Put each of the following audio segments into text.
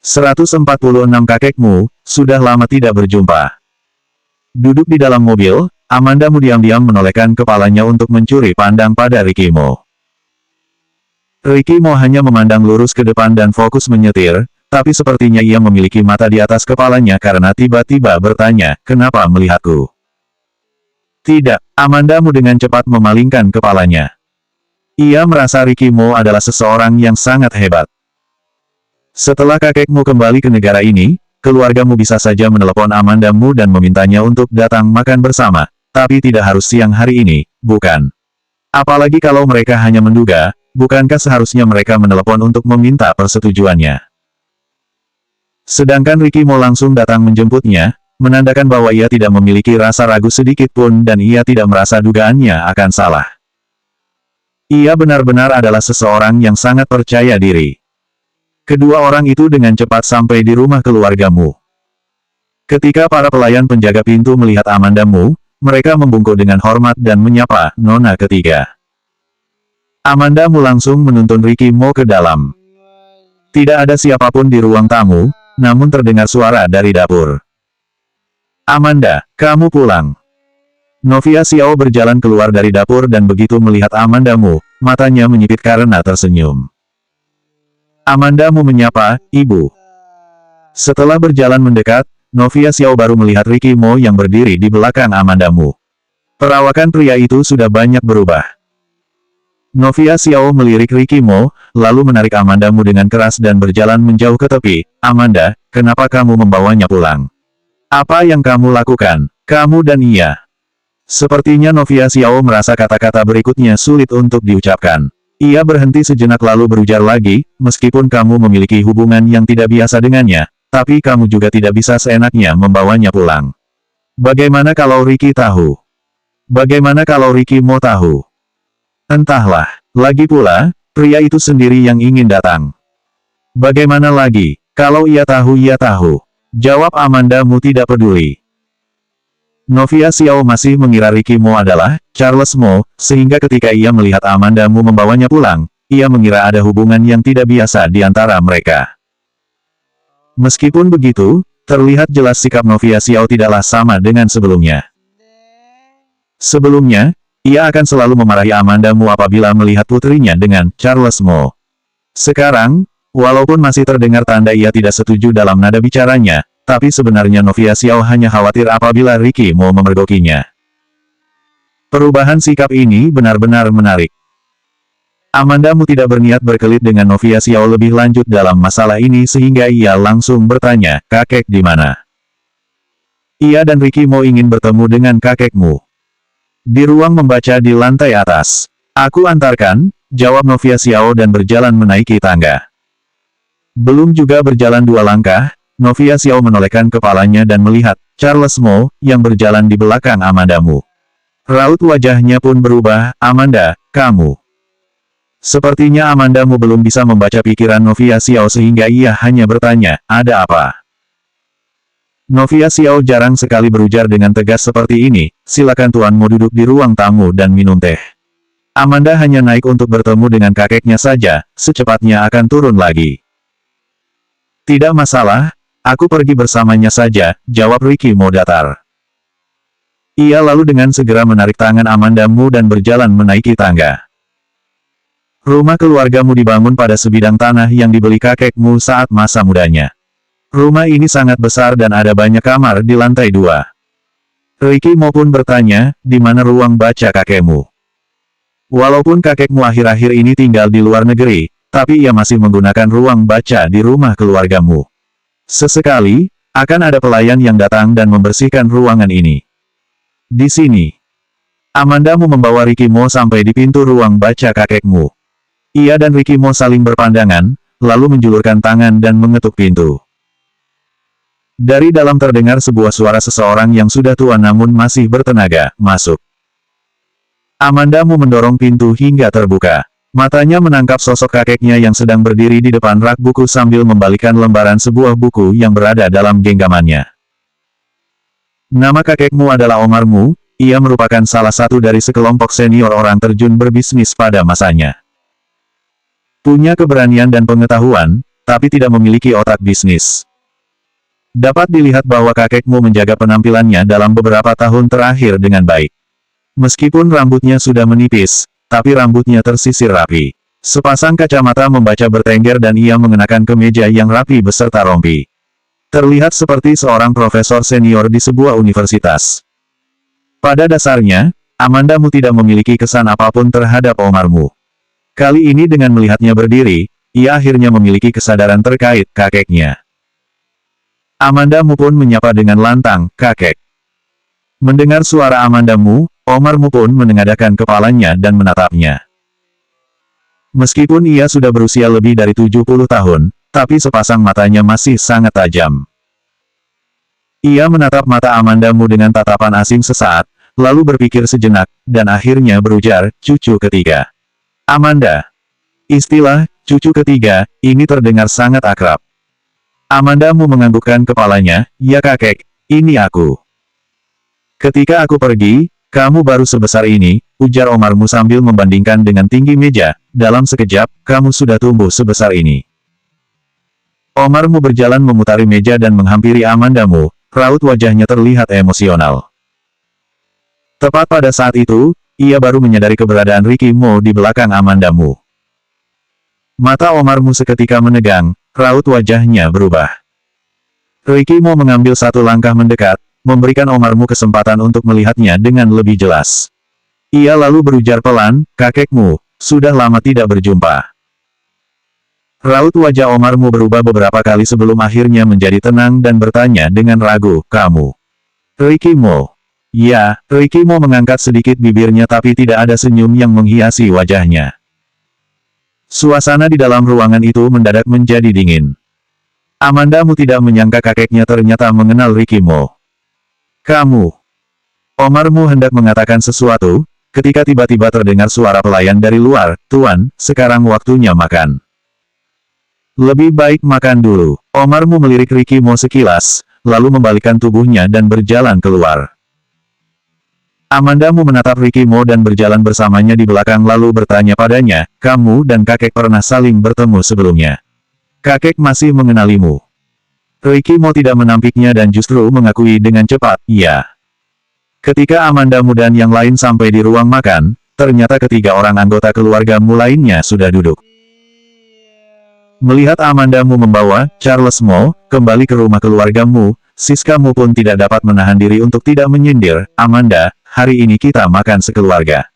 146 kakekmu, sudah lama tidak berjumpa. Duduk di dalam mobil, Amanda Mu diam-diam menolehkan kepalanya untuk mencuri pandang pada Ricky Mo. Ricky Mo hanya memandang lurus ke depan dan fokus menyetir, tapi sepertinya ia memiliki mata di atas kepalanya karena tiba-tiba bertanya, "Kenapa melihatku?" Tidak, Amanda Mu dengan cepat memalingkan kepalanya. Ia merasa Ricky Mo adalah seseorang yang sangat hebat. Setelah kakekmu kembali ke negara ini, keluargamu bisa saja menelepon Amanda Mu dan memintanya untuk datang makan bersama, tapi tidak harus siang hari ini, bukan? Apalagi kalau mereka hanya menduga, bukankah seharusnya mereka menelepon untuk meminta persetujuannya? Sedangkan Ricky Mo langsung datang menjemputnya, menandakan bahwa ia tidak memiliki rasa ragu sedikit pun dan ia tidak merasa dugaannya akan salah. Ia benar-benar adalah seseorang yang sangat percaya diri. Kedua orang itu dengan cepat sampai di rumah keluargamu. Ketika para pelayan penjaga pintu melihat Amanda Mu, mereka membungkuk dengan hormat dan menyapa nona ketiga. Amanda Mu langsung menuntun Ricky Mo ke dalam. Tidak ada siapapun di ruang tamu, namun terdengar suara dari dapur. "Amanda, kamu pulang." Novia Xiao berjalan keluar dari dapur dan begitu melihat Amanda Mu, matanya menyipit karena tersenyum. Amanda Mu menyapa, "Ibu." Setelah berjalan mendekat, Novia Xiao baru melihat Ricky Mo yang berdiri di belakang Amanda Mu. Perawakan pria itu sudah banyak berubah. Novia Xiao melirik Ricky Mo, lalu menarik Amanda Mu dengan keras dan berjalan menjauh ke tepi. "Amanda, kenapa kamu membawanya pulang? Apa yang kamu lakukan, kamu dan ia?" Sepertinya Novia Xiao merasa kata-kata berikutnya sulit untuk diucapkan. Ia berhenti sejenak lalu berujar lagi, "Meskipun kamu memiliki hubungan yang tidak biasa dengannya, tapi kamu juga tidak bisa seenaknya membawanya pulang. Bagaimana kalau Ricky tahu? Bagaimana kalau Ricky Mo tahu?" "Entahlah, lagi pula, pria itu sendiri yang ingin datang. Bagaimana lagi, kalau ia tahu ia tahu," jawab Amanda Mu tidak peduli. Novia Xiao masih mengira Ricky Mo adalah Charles Mo, sehingga ketika ia melihat Amanda Mu membawanya pulang, ia mengira ada hubungan yang tidak biasa di antara mereka. Meskipun begitu, terlihat jelas sikap Novia Xiao tidaklah sama dengan sebelumnya. Sebelumnya, ia akan selalu memarahi Amanda Mu apabila melihat putrinya dengan Charles Mo. Sekarang, walaupun masih terdengar tanda ia tidak setuju dalam nada bicaranya, tapi sebenarnya Novia Xiao hanya khawatir apabila Ricky Mo memergokinya. Perubahan sikap ini benar-benar menarik. Amanda Mu tidak berniat berkelit dengan Novia Xiao lebih lanjut dalam masalah ini sehingga ia langsung bertanya, "Kakek di mana?" "Ia dan Ricky Mo ingin bertemu dengan kakekmu. Di ruang membaca di lantai atas." "Aku antarkan," jawab Novia Xiao dan berjalan menaiki tangga. Belum juga berjalan 2 langkah, Novia Xiao menolehkan kepalanya dan melihat Charles Mo yang berjalan di belakang Amanda Mu. Raut wajahnya pun berubah, "Amanda, kamu." Sepertinya Amanda Mu belum bisa membaca pikiran Novia Xiao sehingga ia hanya bertanya, "Ada apa?" Novia Xiao jarang sekali berujar dengan tegas seperti ini, "Silakan Tuan Mo duduk di ruang tamu dan minum teh. Amanda hanya naik untuk bertemu dengan kakeknya saja, secepatnya akan turun lagi." "Tidak masalah, aku pergi bersamanya saja," jawab Ricky Mo datar. Ia lalu dengan segera menarik tangan Amanda Mu dan berjalan menaiki tangga. Rumah keluargamu dibangun pada sebidang tanah yang dibeli kakekmu saat masa mudanya. Rumah ini sangat besar dan ada banyak kamar di lantai 2. Ricky Mo pun bertanya, "Di mana ruang baca kakekmu?" Walaupun kakekmu akhir-akhir ini tinggal di luar negeri, tapi ia masih menggunakan ruang baca di rumah keluargamu. Sesekali, akan ada pelayan yang datang dan membersihkan ruangan ini. Di sini. Amanda Mu membawa Ricky Mo sampai di pintu ruang baca kakekmu. Ia dan Ricky Mo saling berpandangan, lalu menjulurkan tangan dan mengetuk pintu. Dari dalam terdengar sebuah suara seseorang yang sudah tua namun masih bertenaga, "Masuk." Amanda Mu mendorong pintu hingga terbuka. Matanya menangkap sosok kakeknya yang sedang berdiri di depan rak buku sambil membalikan lembaran sebuah buku yang berada dalam genggamannya. "Nama kakekmu adalah Omar Mu, ia merupakan salah satu dari sekelompok senior orang terjun berbisnis pada masanya. Punya keberanian dan pengetahuan, tapi tidak memiliki otak bisnis. Dapat dilihat bahwa kakekmu menjaga penampilannya dalam beberapa tahun terakhir dengan baik. Meskipun rambutnya sudah menipis, tapi rambutnya tersisir rapi. Sepasang kacamata membaca bertengger dan ia mengenakan kemeja yang rapi beserta rompi. Terlihat seperti seorang profesor senior di sebuah universitas. Pada dasarnya, Amandamu tidak memiliki kesan apapun terhadap Omarmu. Kali ini dengan melihatnya berdiri, ia akhirnya memiliki kesadaran terkait kakeknya. Amandamu pun menyapa dengan lantang, "Kakek." Mendengar suara Amandamu, Omarmu pun menengadahkan kepalanya dan menatapnya. Meskipun ia sudah berusia lebih dari 70 tahun, tapi sepasang matanya masih sangat tajam. Ia menatap mata Amandamu dengan tatapan asing sesaat, lalu berpikir sejenak, dan akhirnya berujar, "Cucu ketiga." Amanda. Istilah, cucu ketiga, ini terdengar sangat akrab. Amandamu menganggukkan kepalanya, "Ya kakek, ini aku. Ketika aku pergi, kamu baru sebesar ini," ujar Omarmu sambil membandingkan dengan tinggi meja, "dalam sekejap, kamu sudah tumbuh sebesar ini." Omarmu berjalan memutari meja dan menghampiri Amandamu, raut wajahnya terlihat emosional. Tepat pada saat itu, ia baru menyadari keberadaan Ricky Mo di belakang Amandamu. Mata Omarmu seketika menegang, raut wajahnya berubah. Ricky Mo mengambil satu langkah mendekat, memberikan Omarmu kesempatan untuk melihatnya dengan lebih jelas. Ia lalu berujar pelan, "Kakekmu, sudah lama tidak berjumpa." Raut wajah Omarmu berubah beberapa kali sebelum akhirnya menjadi tenang dan bertanya dengan ragu, "Kamu Ricky Mo?" "Ya." Ricky Mo mengangkat sedikit bibirnya tapi tidak ada senyum yang menghiasi wajahnya. Suasana di dalam ruangan itu mendadak menjadi dingin. Amandamu tidak menyangka kakeknya ternyata mengenal Ricky Mo. "Kamu." Omarmu hendak mengatakan sesuatu, ketika tiba-tiba terdengar suara pelayan dari luar, "Tuan, sekarang waktunya makan." "Lebih baik makan dulu." Omarmu melirik Ricky Mo sekilas, lalu membalikkan tubuhnya dan berjalan keluar. Amandamu menatap Ricky Mo dan berjalan bersamanya di belakang lalu bertanya padanya, "Kamu dan kakek pernah saling bertemu sebelumnya? Kakek masih mengenalimu?" Ricky Mo tidak menampiknya dan justru mengakui dengan cepat, "Iya." Ketika Amandamu dan yang lain sampai di ruang makan, ternyata ketiga orang anggota keluargamu lainnya sudah duduk. Melihat Amandamu membawa Charles Mo kembali ke rumah keluargamu, Siskamu pun tidak dapat menahan diri untuk tidak menyindir, "Amanda, hari ini kita makan sekeluarga.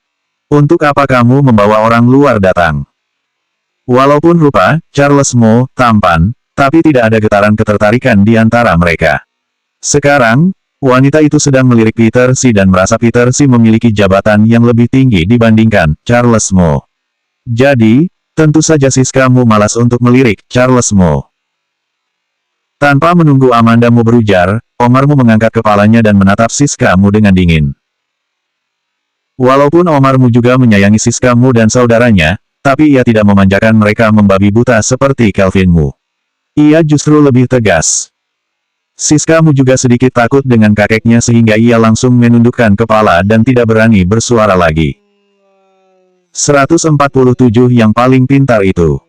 Untuk apa kamu membawa orang luar datang?" Walaupun rupa Charles Mo tampan, tapi tidak ada getaran ketertarikan di antara mereka. Sekarang, wanita itu sedang melirik Peter Si dan merasa Peter Si memiliki jabatan yang lebih tinggi dibandingkan Charles Mo. Jadi, tentu saja Siskamu malas untuk melirik Charles Mo. Tanpa menunggu Amandamu berujar, Omarmu mengangkat kepalanya dan menatap Siskamu dengan dingin. Walaupun Omarmu juga menyayangi Siskamu dan saudaranya, tapi ia tidak memanjakan mereka membabi buta seperti Kelvinmu. Ia justru lebih tegas. Siskamu juga sedikit takut dengan kakeknya sehingga ia langsung menundukkan kepala dan tidak berani bersuara lagi. 147 yang paling pintar itu.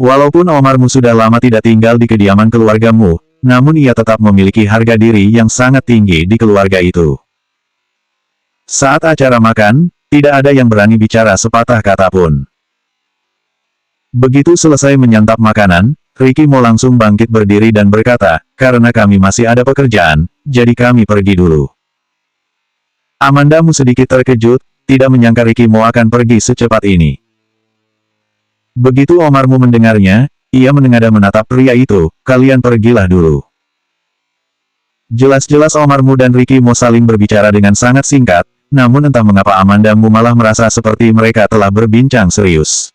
Walaupun Omarmu sudah lama tidak tinggal di kediaman keluargamu, namun ia tetap memiliki harga diri yang sangat tinggi di keluarga itu. Saat acara makan, tidak ada yang berani bicara sepatah kata pun. Begitu selesai menyantap makanan, Ricky Mo langsung bangkit berdiri dan berkata, "Karena kami masih ada pekerjaan, jadi kami pergi dulu." Amandamu sedikit terkejut, tidak menyangka Ricky Mo akan pergi secepat ini. Begitu Omarmu mendengarnya, ia menengadah menatap pria itu, "Kalian pergilah dulu." Jelas-jelas Omarmu dan Ricky Mo saling berbicara dengan sangat singkat, namun entah mengapa Amandamu malah merasa seperti mereka telah berbincang serius.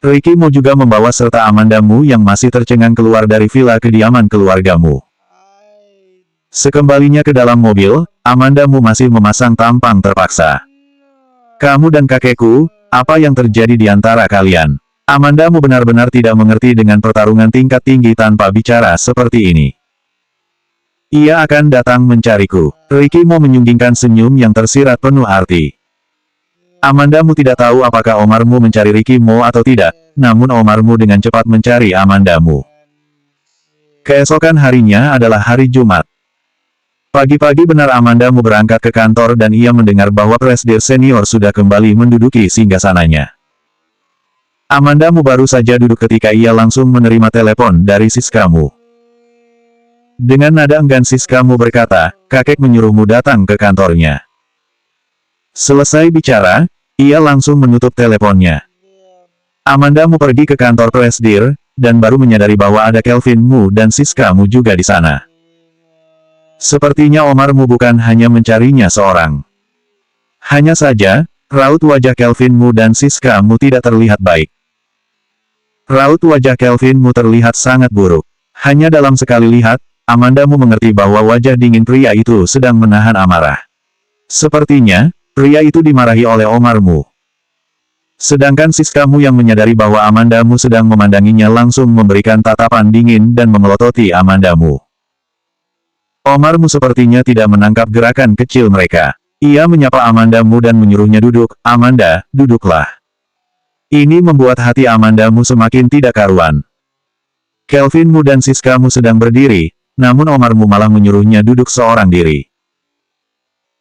Ricky Mo juga membawa serta Amandamu yang masih tercengang keluar dari villa kediaman keluargamu. Sekembalinya ke dalam mobil, Amandamu masih memasang tampang terpaksa. "Kamu dan kakekku, apa yang terjadi di antara kalian?" Amandamu benar-benar tidak mengerti dengan pertarungan tingkat tinggi tanpa bicara seperti ini. "Ia akan datang mencariku." Ricky Mo menyunggingkan senyum yang tersirat penuh arti. Amandamu tidak tahu apakah Omarmu mencari Ricky Mo atau tidak, namun Omarmu dengan cepat mencari Amandamu. Keesokan harinya adalah hari Jumat. Pagi-pagi benar Amandamu berangkat ke kantor dan ia mendengar bahwa Presdir Senior sudah kembali menduduki singgasananya. Amandamu baru saja duduk ketika ia langsung menerima telepon dari Siskamu. Dengan nada enggan Siskamu berkata, kakek menyuruhmu datang ke kantornya. Selesai bicara, ia langsung menutup teleponnya. Amandamu pergi ke kantor Presdir, dan baru menyadari bahwa ada Kelvin Mu dan Siskamu juga di sana. Sepertinya Omarmu bukan hanya mencarinya seorang. Hanya saja, raut wajah Kelvin Mu dan Siskamu tidak terlihat baik. Raut wajah Kelvin Mu terlihat sangat buruk. Hanya dalam sekali lihat, Amandamu mengerti bahwa wajah dingin pria itu sedang menahan amarah. Sepertinya, pria itu dimarahi oleh Omarmu. Sedangkan Siskamu yang menyadari bahwa Amandamu sedang memandanginya langsung memberikan tatapan dingin dan memelototi Amandamu. Omarmu sepertinya tidak menangkap gerakan kecil mereka. Ia menyapa Amandamu dan menyuruhnya duduk. Amanda, duduklah. Ini membuat hati Amandamu semakin tidak karuan. Kelvin Mu dan Siskamu sedang berdiri, namun Omarmu malah menyuruhnya duduk seorang diri.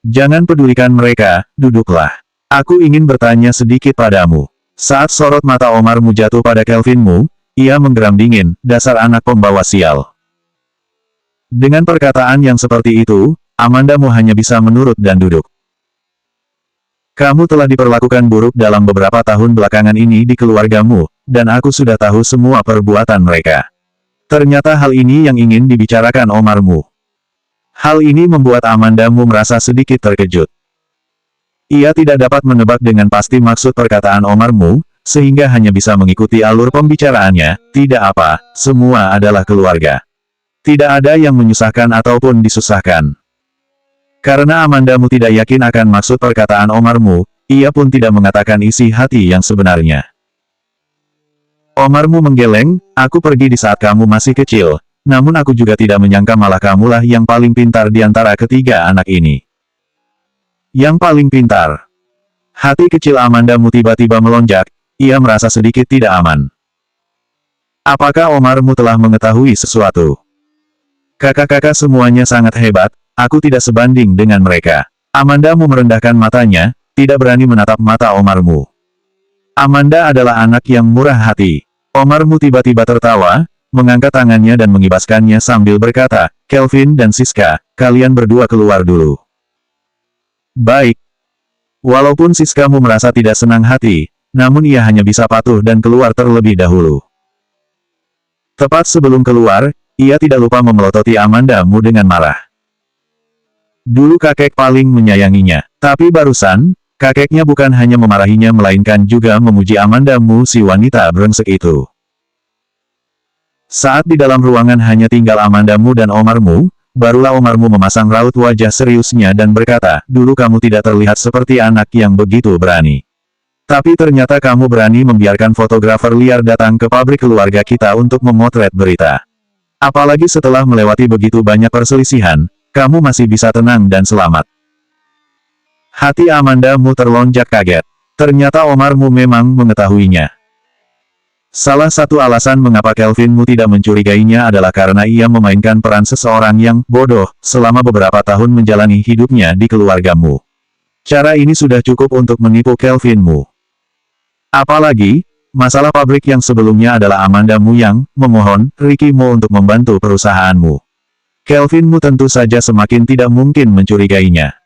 Jangan pedulikan mereka, duduklah. Aku ingin bertanya sedikit padamu. Saat sorot mata Omarmu jatuh pada Kelvin Mu, ia menggeram dingin, dasar anak pembawa sial. Dengan perkataan yang seperti itu, Amandamu hanya bisa menurut dan duduk. Kamu telah diperlakukan buruk dalam beberapa tahun belakangan ini di keluargamu, dan aku sudah tahu semua perbuatan mereka. Ternyata hal ini yang ingin dibicarakan Omarmu. Hal ini membuat Amandamu merasa sedikit terkejut. Ia tidak dapat menebak dengan pasti maksud perkataan Omarmu, sehingga hanya bisa mengikuti alur pembicaraannya. Tidak apa, semua adalah keluarga. Tidak ada yang menyusahkan ataupun disusahkan. Karena Amandamu tidak yakin akan maksud perkataan Omarmu, ia pun tidak mengatakan isi hati yang sebenarnya. Omarmu menggeleng, aku pergi di saat kamu masih kecil, namun aku juga tidak menyangka malah kamulah yang paling pintar di antara ketiga anak ini. Yang paling pintar. Hati kecil Amandamu tiba-tiba melonjak, ia merasa sedikit tidak aman. Apakah Omarmu telah mengetahui sesuatu? Kakak-kakak semuanya sangat hebat. Aku tidak sebanding dengan mereka. Amandamu merendahkan matanya, tidak berani menatap mata Omarmu. Amanda adalah anak yang murah hati. Omarmu tiba-tiba tertawa, mengangkat tangannya dan mengibaskannya sambil berkata, Kelvin dan Siska, kalian berdua keluar dulu. Baik. Walaupun Siskamu merasa tidak senang hati, namun ia hanya bisa patuh dan keluar terlebih dahulu. Tepat sebelum keluar, ia tidak lupa memelototi Amandamu dengan marah. Dulu kakek paling menyayanginya, tapi barusan, kakeknya bukan hanya memarahinya melainkan juga memuji Amandamu si wanita brengsek itu. Saat di dalam ruangan hanya tinggal Amandamu dan Omarmu, barulah Omarmu memasang raut wajah seriusnya dan berkata, dulu kamu tidak terlihat seperti anak yang begitu berani. Tapi ternyata kamu berani membiarkan fotografer liar datang ke pabrik keluarga kita untuk memotret berita. Apalagi setelah melewati begitu banyak perselisihan, kamu masih bisa tenang dan selamat. Hati Amandamu terlonjak kaget. Ternyata Omarmu memang mengetahuinya. Salah satu alasan mengapa Kelvinmu tidak mencurigainya adalah karena ia memainkan peran seseorang yang bodoh selama beberapa tahun menjalani hidupnya di keluargamu. Cara ini sudah cukup untuk menipu Kelvinmu. Apalagi, masalah pabrik yang sebelumnya adalah Amandamu yang memohon Ricky Mo untuk membantu perusahaanmu. Kelvinmu tentu saja semakin tidak mungkin mencurigainya.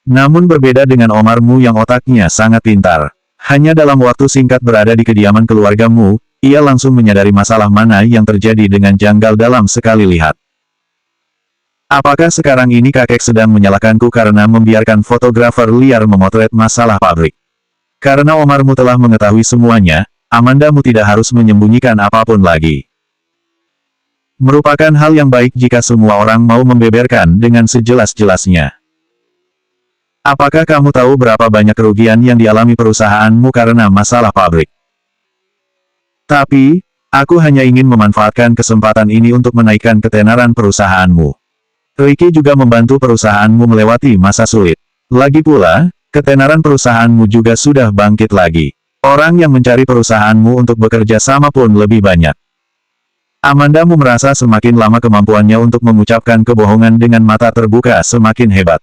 Namun berbeda dengan Omarmu yang otaknya sangat pintar. Hanya dalam waktu singkat berada di kediaman keluargamu, ia langsung menyadari masalah mana yang terjadi dengan janggal dalam sekali lihat. Apakah sekarang ini kakek sedang menyalahkanku karena membiarkan fotografer liar memotret masalah pabrik? Karena Omarmu telah mengetahui semuanya, Amandamu tidak harus menyembunyikan apapun lagi. Merupakan hal yang baik jika semua orang mau membeberkan dengan sejelas-jelasnya. Apakah kamu tahu berapa banyak kerugian yang dialami perusahaanmu karena masalah pabrik? Tapi, aku hanya ingin memanfaatkan kesempatan ini untuk menaikkan ketenaran perusahaanmu. Ricky juga membantu perusahaanmu melewati masa sulit. Lagi pula, ketenaran perusahaanmu juga sudah bangkit lagi. Orang yang mencari perusahaanmu untuk bekerja sama pun lebih banyak. Amandamu merasa semakin lama kemampuannya untuk mengucapkan kebohongan dengan mata terbuka semakin hebat.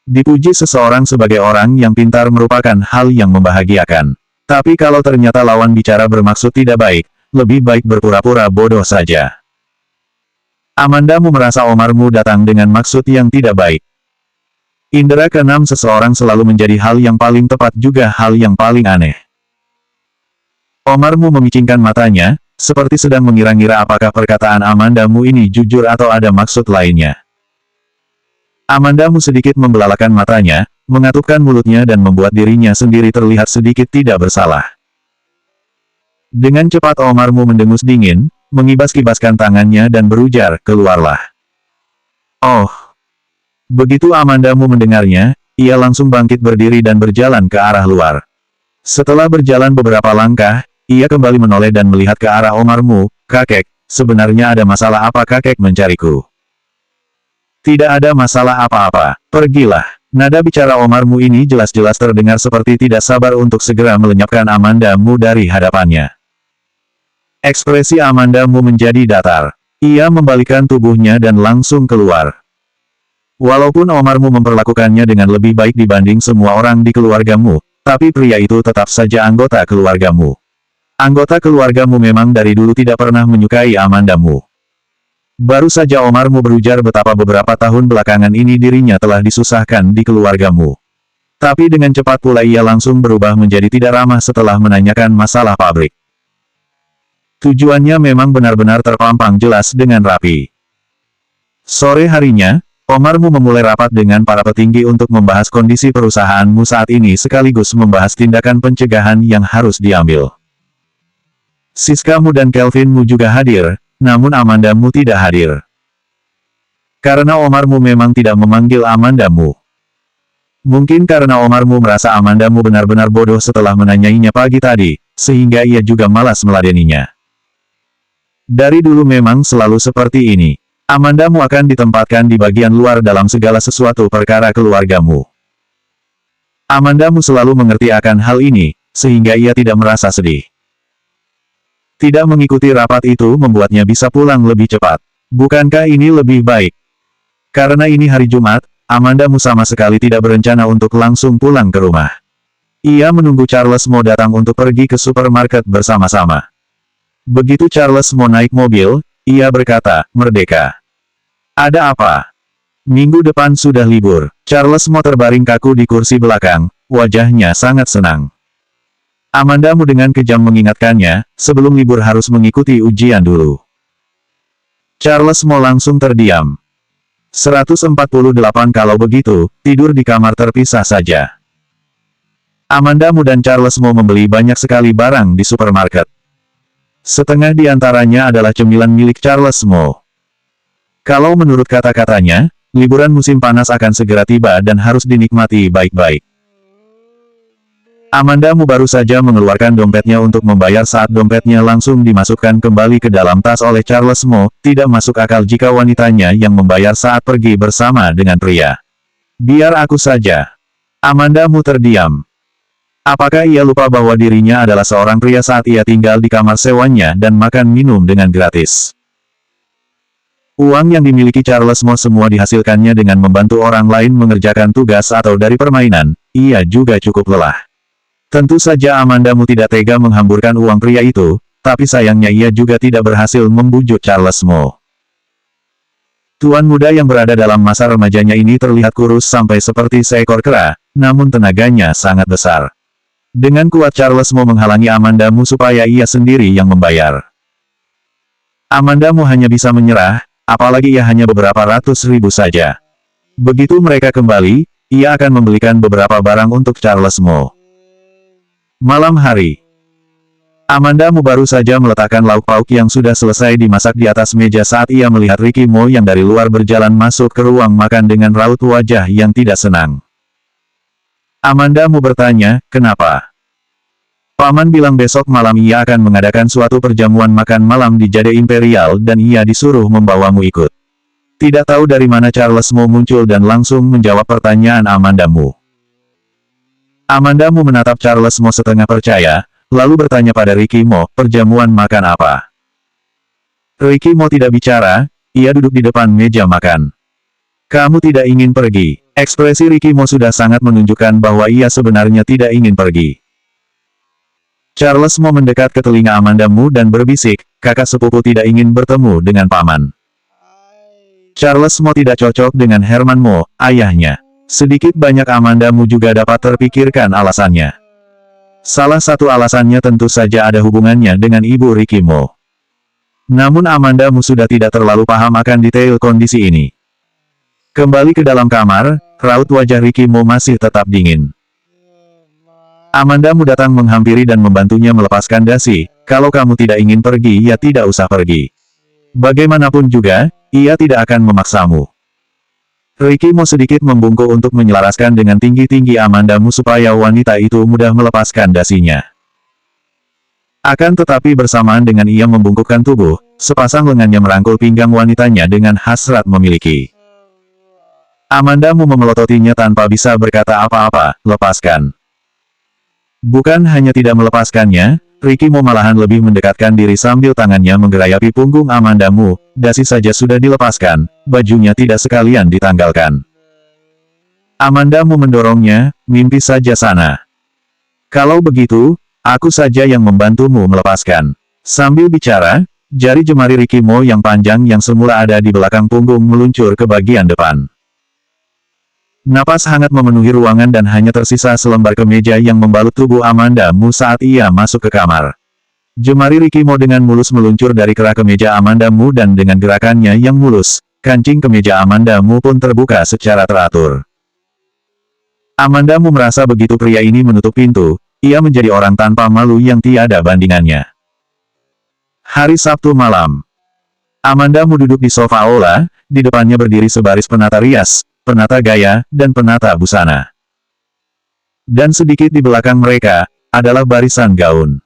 Dipuji seseorang sebagai orang yang pintar merupakan hal yang membahagiakan. Tapi kalau ternyata lawan bicara bermaksud tidak baik, lebih baik berpura-pura bodoh saja. Amandamu merasa Omarmu datang dengan maksud yang tidak baik. Indera keenam seseorang selalu menjadi hal yang paling tepat juga hal yang paling aneh. Omarmu memicingkan matanya, seperti sedang mengira-ngira apakah perkataan Amandamu ini jujur atau ada maksud lainnya. Amandamu sedikit membelalakan matanya, mengatupkan mulutnya dan membuat dirinya sendiri terlihat sedikit tidak bersalah. Dengan cepat Omarmu mendengus dingin, mengibas-kibaskan tangannya dan berujar, keluarlah. Oh! Begitu Amandamu mendengarnya, ia langsung bangkit berdiri dan berjalan ke arah luar. Setelah berjalan beberapa langkah, ia kembali menoleh dan melihat ke arah Omarmu, kakek, sebenarnya ada masalah apa kakek mencariku? Tidak ada masalah apa-apa, pergilah. Nada bicara Omarmu ini jelas-jelas terdengar seperti tidak sabar untuk segera melenyapkan Amandamu dari hadapannya. Ekspresi Amandamu menjadi datar. Ia membalikkan tubuhnya dan langsung keluar. Walaupun Omarmu memperlakukannya dengan lebih baik dibanding semua orang di keluargamu, tapi pria itu tetap saja anggota keluargamu. Anggota keluargamu memang dari dulu tidak pernah menyukai Amandamu. Baru saja Omarmu berujar betapa beberapa tahun belakangan ini dirinya telah disusahkan di keluargamu. Tapi dengan cepat pula ia langsung berubah menjadi tidak ramah setelah menanyakan masalah pabrik. Tujuannya memang benar-benar terpampang jelas dengan rapi. Sore harinya, Omarmu memulai rapat dengan para petinggi untuk membahas kondisi perusahaanmu saat ini sekaligus membahas tindakan pencegahan yang harus diambil. Siskamu dan Kelvinmu juga hadir, namun Amandamu tidak hadir. Karena Omarmu memang tidak memanggil Amandamu. Mungkin karena Omarmu merasa Amandamu benar-benar bodoh setelah menanyainya pagi tadi, sehingga ia juga malas meladeninya. Dari dulu memang selalu seperti ini. Amandamu akan ditempatkan di bagian luar dalam segala sesuatu perkara keluargamu. Amandamu selalu mengerti akan hal ini, sehingga ia tidak merasa sedih. Tidak mengikuti rapat itu membuatnya bisa pulang lebih cepat. Bukankah ini lebih baik? Karena ini hari Jumat, Amandamu sama sekali tidak berencana untuk langsung pulang ke rumah. Ia menunggu Charles Mo datang untuk pergi ke supermarket bersama-sama. Begitu Charles Mo naik mobil, ia berkata, merdeka. Ada apa? Minggu depan sudah libur. Charles Mo terbaring kaku di kursi belakang, wajahnya sangat senang. Amandamu dengan kejam mengingatkannya, sebelum libur harus mengikuti ujian dulu. Charles Mo langsung terdiam. 148 kalau begitu, tidur di kamar terpisah saja. Amandamu dan Charles Mo membeli banyak sekali barang di supermarket. Setengah di antaranya adalah cemilan milik Charles Mo. Kalau menurut kata-katanya, liburan musim panas akan segera tiba dan harus dinikmati baik-baik. Amandamu baru saja mengeluarkan dompetnya untuk membayar saat dompetnya langsung dimasukkan kembali ke dalam tas oleh Charles Mo, tidak masuk akal jika wanitanya yang membayar saat pergi bersama dengan pria. Biar aku saja. Amandamu terdiam. Apakah ia lupa bahwa dirinya adalah seorang pria saat ia tinggal di kamar sewanya dan makan minum dengan gratis? Uang yang dimiliki Charles Mo semua dihasilkannya dengan membantu orang lain mengerjakan tugas atau dari permainan, ia juga cukup lelah. Tentu saja Amandamu tidak tega menghamburkan uang pria itu, tapi sayangnya ia juga tidak berhasil membujuk Charles Mo. Tuan muda yang berada dalam masa remajanya ini terlihat kurus sampai seperti seekor kera, namun tenaganya sangat besar. Dengan kuat Charles Mo menghalangi Amandamu supaya ia sendiri yang membayar. Amandamu hanya bisa menyerah, apalagi ia hanya beberapa ratus ribu saja. Begitu mereka kembali, ia akan membelikan beberapa barang untuk Charles Mo. Malam hari. Amandamu baru saja meletakkan lauk pauk yang sudah selesai dimasak di atas meja saat ia melihat Ricky Mo yang dari luar berjalan masuk ke ruang makan dengan raut wajah yang tidak senang. Amandamu bertanya, kenapa? Paman bilang besok malam ia akan mengadakan suatu perjamuan makan malam di Jade Imperial dan ia disuruh membawamu ikut. Tidak tahu dari mana Charles Mo muncul dan langsung menjawab pertanyaan Amandamu. Amanda Mu menatap Charles Mo setengah percaya, lalu bertanya pada Ricky Mo, perjamuan makan apa? Ricky Mo tidak bicara, ia duduk di depan meja makan. Kamu tidak ingin pergi. Ekspresi Ricky Mo sudah sangat menunjukkan bahwa ia sebenarnya tidak ingin pergi. Charles Mo mendekat ke telinga Amanda Mu dan berbisik, kakak sepupu tidak ingin bertemu dengan paman. Charles Mo tidak cocok dengan Herman Mo, ayahnya. Sedikit banyak Amanda Mu juga dapat terpikirkan alasannya. Salah satu alasannya tentu saja ada hubungannya dengan ibu Ricky Mo. Namun Amanda Mu sudah tidak terlalu paham akan detail kondisi ini. Kembali ke dalam kamar, raut wajah Ricky Mo masih tetap dingin. Amanda Mu datang menghampiri dan membantunya melepaskan dasi, kalau kamu tidak ingin pergi ya tidak usah pergi. Bagaimanapun juga, ia tidak akan memaksamu. Ricky Mo sedikit membungkuk untuk menyelaraskan dengan tinggi-tinggi Amanda Mu supaya wanita itu mudah melepaskan dasinya. Akan tetapi bersamaan dengan ia membungkukkan tubuh, sepasang lengannya merangkul pinggang wanitanya dengan hasrat memiliki. Amanda Mu memelototinya tanpa bisa berkata apa-apa, lepaskan. Bukan hanya tidak melepaskannya, Ricky Mo malahan lebih mendekatkan diri sambil tangannya menggerayapi punggung Amanda Mu, dasi saja sudah dilepaskan, bajunya tidak sekalian ditanggalkan. Amanda Mu mendorongnya, mimpi saja sana. Kalau begitu, aku saja yang membantumu melepaskan. Sambil bicara, jari jemari Ricky Mo yang panjang yang semula ada di belakang punggung meluncur ke bagian depan. Napas hangat memenuhi ruangan dan hanya tersisa selembar kemeja yang membalut tubuh Amanda Mu saat ia masuk ke kamar. Jemari Ricky Mo dengan mulus meluncur dari kerak kemeja Amanda Mu dan dengan gerakannya yang mulus, kancing kemeja Amanda Mu pun terbuka secara teratur. Amanda Mu merasa begitu pria ini menutup pintu, ia menjadi orang tanpa malu yang tiada bandingannya. Hari Sabtu malam. Amanda Mu duduk di sofa aula, di depannya berdiri sebaris penata rias, penata gaya, dan penata busana. Dan sedikit di belakang mereka, adalah barisan gaun.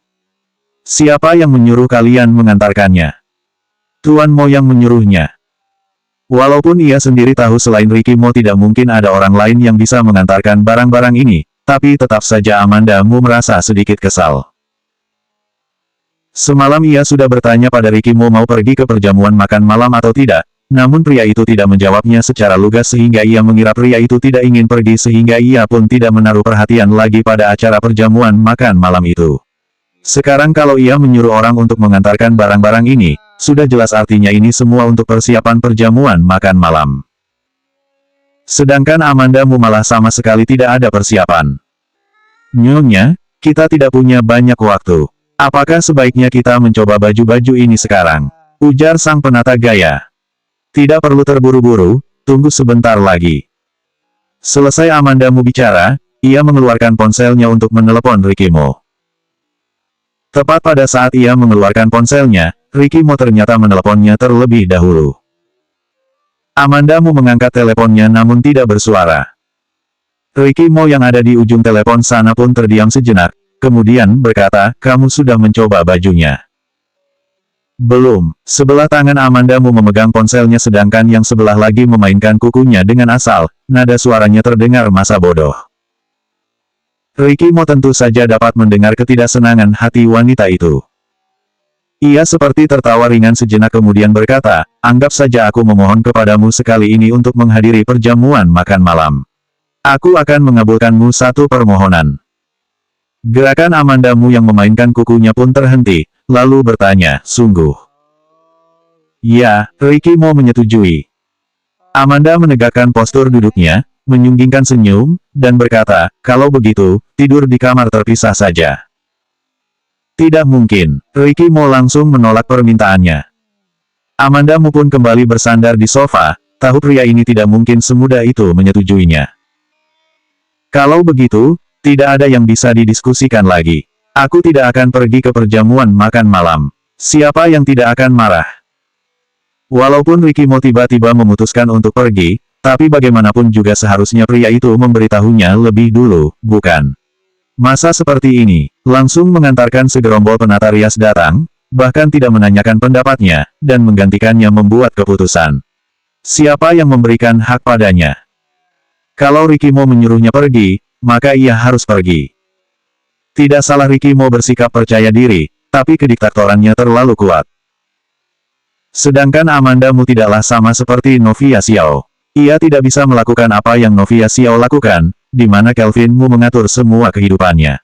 Siapa yang menyuruh kalian mengantarkannya? Tuan Mo yang menyuruhnya. Walaupun ia sendiri tahu selain Ricky Mo tidak mungkin ada orang lain yang bisa mengantarkan barang-barang ini, tapi tetap saja Amanda Mu merasa sedikit kesal. Semalam ia sudah bertanya pada Ricky Mo mau pergi ke perjamuan makan malam atau tidak, namun pria itu tidak menjawabnya secara lugas sehingga ia mengira pria itu tidak ingin pergi sehingga ia pun tidak menaruh perhatian lagi pada acara perjamuan makan malam itu. Sekarang kalau ia menyuruh orang untuk mengantarkan barang-barang ini, sudah jelas artinya ini semua untuk persiapan perjamuan makan malam. Sedangkan Amanda Mu malah sama sekali tidak ada persiapan. Nyonya, kita tidak punya banyak waktu. Apakah sebaiknya kita mencoba baju-baju ini sekarang? Ujar sang penata gaya. Tidak perlu terburu-buru, tunggu sebentar lagi. Selesai Amanda Mu bicara, ia mengeluarkan ponselnya untuk menelepon Ricky Mo. Tepat pada saat ia mengeluarkan ponselnya, Ricky Mo ternyata meneleponnya terlebih dahulu. Amanda Mu mengangkat teleponnya namun tidak bersuara. Ricky Mo yang ada di ujung telepon sana pun terdiam sejenak, kemudian berkata, kamu sudah mencoba bajunya? Belum. Sebelah tangan Amanda Mu memegang ponselnya sedangkan yang sebelah lagi memainkan kukunya dengan asal, nada suaranya terdengar masa bodoh. Ricky Mo tentu saja dapat mendengar ketidaksenangan hati wanita itu. Ia seperti tertawa ringan sejenak kemudian berkata, anggap saja aku memohon kepadamu sekali ini untuk menghadiri perjamuan makan malam. Aku akan mengabulkanmu satu permohonan. Gerakan Amanda Mu yang memainkan kukunya pun terhenti, lalu bertanya, sungguh? Ya, Ricky Mo menyetujui. Amanda menegakkan postur duduknya, menyunggingkan senyum, dan berkata, kalau begitu, tidur di kamar terpisah saja. Tidak mungkin, Ricky Mo langsung menolak permintaannya. Amanda Mu pun kembali bersandar di sofa, tahu pria ini tidak mungkin semudah itu menyetujuinya. Kalau begitu, tidak ada yang bisa didiskusikan lagi. Aku tidak akan pergi ke perjamuan makan malam. Siapa yang tidak akan marah? Walaupun Ricky Mo tiba-tiba memutuskan untuk pergi, tapi bagaimanapun juga seharusnya pria itu memberitahunya lebih dulu, bukan? Masa seperti ini, langsung mengantarkan segerombol penata rias datang, bahkan tidak menanyakan pendapatnya, dan menggantikannya membuat keputusan. Siapa yang memberikan hak padanya? Kalau Ricky Mo menyuruhnya pergi, maka ia harus pergi. Tidak salah Ricky Mo bersikap percaya diri, tapi kediktatorannya terlalu kuat. Sedangkan Amanda Mu tidaklah sama seperti Novia Xiao. Ia tidak bisa melakukan apa yang Novia Xiao lakukan, di mana Kelvin Mu mengatur semua kehidupannya.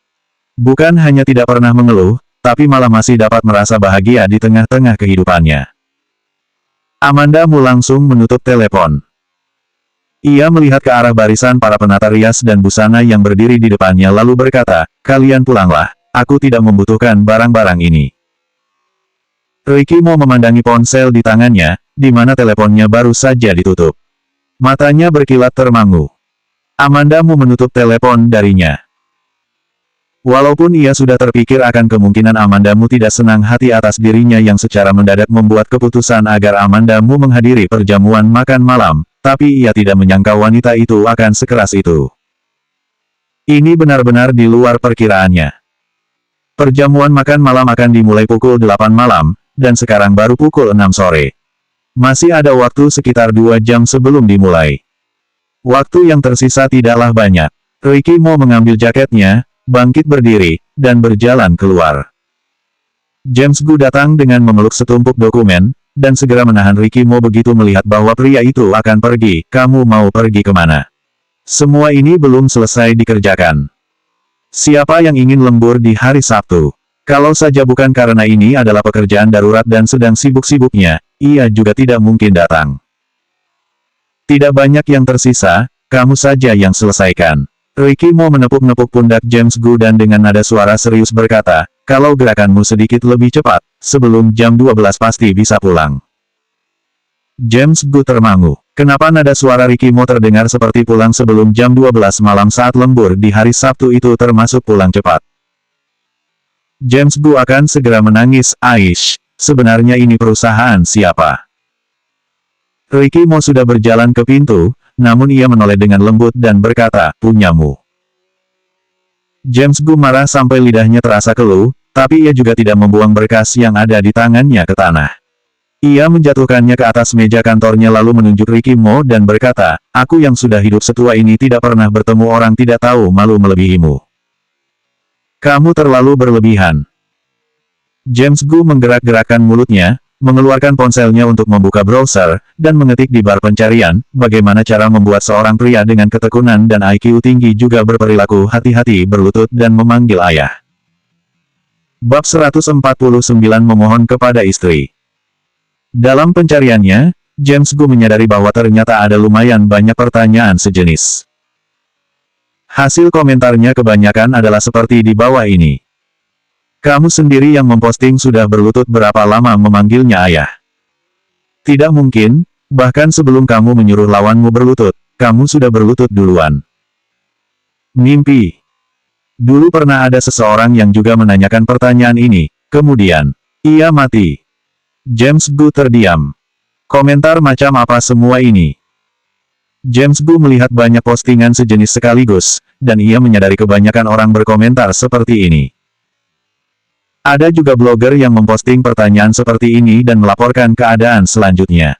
Bukan hanya tidak pernah mengeluh, tapi malah masih dapat merasa bahagia di tengah-tengah kehidupannya. Amanda Mu langsung menutup telepon. Ia melihat ke arah barisan para penata rias dan busana yang berdiri di depannya lalu berkata, "Kalian pulanglah, aku tidak membutuhkan barang-barang ini." Ricky Mo memandangi ponsel di tangannya, di mana teleponnya baru saja ditutup. Matanya berkilat termangu. Amanda Mu menutup telepon darinya. Walaupun ia sudah terpikir akan kemungkinan Amanda Mu tidak senang hati atas dirinya yang secara mendadak membuat keputusan agar Amanda Mu menghadiri perjamuan makan malam, tapi ia tidak menyangka wanita itu akan sekeras itu. Ini benar-benar di luar perkiraannya. Perjamuan makan malam akan dimulai pukul 8 malam, dan sekarang baru pukul 6 sore. Masih ada waktu sekitar 2 jam sebelum dimulai. Waktu yang tersisa tidaklah banyak. Ricky Mo mengambil jaketnya, bangkit berdiri, dan berjalan keluar. James Gu datang dengan memeluk setumpuk dokumen, dan segera menahan Ricky Mo begitu melihat bahwa pria itu akan pergi. "Kamu mau pergi kemana? Semua ini belum selesai dikerjakan. Siapa yang ingin lembur di hari Sabtu? Kalau saja bukan karena ini adalah pekerjaan darurat dan sedang sibuk-sibuknya, ia juga tidak mungkin datang. Tidak banyak yang tersisa, kamu saja yang selesaikan." Ricky Mo menepuk-nepuk pundak James Gu dan dengan nada suara serius berkata, "Kalau gerakanmu sedikit lebih cepat, sebelum jam 12 pasti bisa pulang." James Gu termangu. Kenapa nada suara Ricky Mo terdengar seperti pulang sebelum jam 12 malam saat lembur di hari Sabtu itu termasuk pulang cepat? James Gu akan segera menangis. "Aish, sebenarnya ini perusahaan siapa?" Ricky Mo sudah berjalan ke pintu, namun ia menoleh dengan lembut dan berkata, "Punyamu." James Gu marah sampai lidahnya terasa keluh, tapi ia juga tidak membuang berkas yang ada di tangannya ke tanah. Ia menjatuhkannya ke atas meja kantornya lalu menunjuk Ricky Mo dan berkata, "Aku yang sudah hidup setua ini tidak pernah bertemu orang tidak tahu malu melebihimu. Kamu terlalu berlebihan." James Gu menggerak-gerakkan mulutnya, mengeluarkan ponselnya untuk membuka browser, dan mengetik di bar pencarian, bagaimana cara membuat seorang pria dengan ketekunan dan IQ tinggi juga berperilaku hati-hati berlutut dan memanggil ayah. Bab 149 memohon kepada istri. Dalam pencariannya, James Gu menyadari bahwa ternyata ada lumayan banyak pertanyaan sejenis. Hasil komentarnya kebanyakan adalah seperti di bawah ini. "Kamu sendiri yang memposting sudah berlutut berapa lama memanggilnya ayah? Tidak mungkin, bahkan sebelum kamu menyuruh lawanmu berlutut, kamu sudah berlutut duluan. Mimpi." Dulu pernah ada seseorang yang juga menanyakan pertanyaan ini, kemudian ia mati. James Gu terdiam. Komentar macam apa semua ini? James Gu melihat banyak postingan sejenis sekaligus, dan ia menyadari kebanyakan orang berkomentar seperti ini. Ada juga blogger yang memposting pertanyaan seperti ini dan melaporkan keadaan selanjutnya.